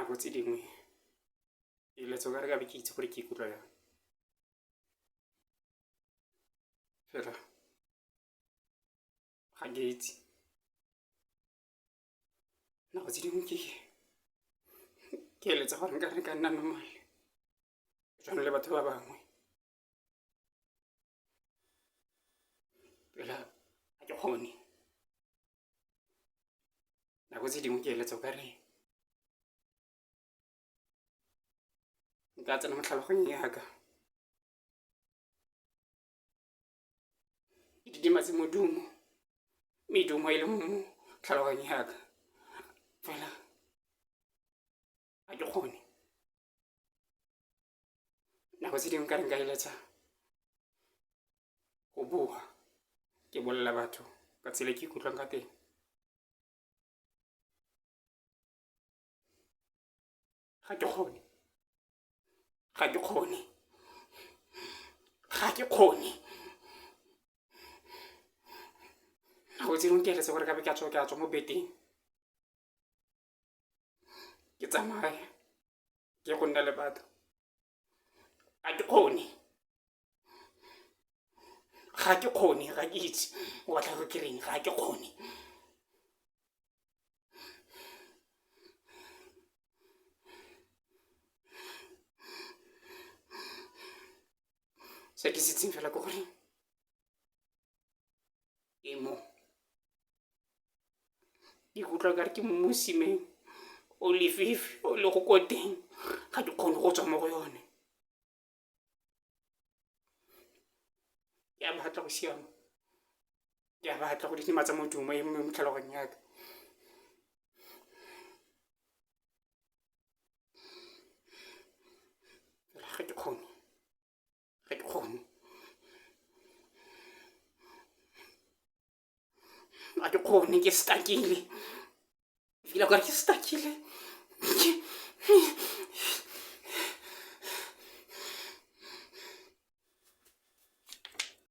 nako tse dingwe eletso ka re ka be ke itse gore ke ikutlwa yang, fela ga ke itse nako tse dingwe ke eletsa gore nka re ka nna normal jwalo le batho ba bangwe, fela ga ke kgone. Nako tse dingwe ke eletsa o ka re nka tsena mo tlhaloganyong yaka e didimatse medumo e le mo tlhaloganyong yaka, fela ga ke kgone. Nako tse dingwe ka re nka eletsa go bua ke bolela batho ka tsela ke ikutlwang ka teng, ga ke kgone. Nako tse dingwe ke eletsa gore ka be ke a tswa mo beteng ke tsamaye ke go nna le batho, ga ke kgone. Ga ke itse o batla go kereng, ga ke kgone. Se ke se itseng fela ke gore ke mo ke ikutlwa ka re ke mo mosimeng o lefifi o le go ko teng, ga ke kgone go tswa mo go yone. Ke a batla go siama, ke a batla go didimatsa modumo e mo tlhaloganyong yaka, fela ga ke kgone. Ke stuckile, feel like ke stuckile.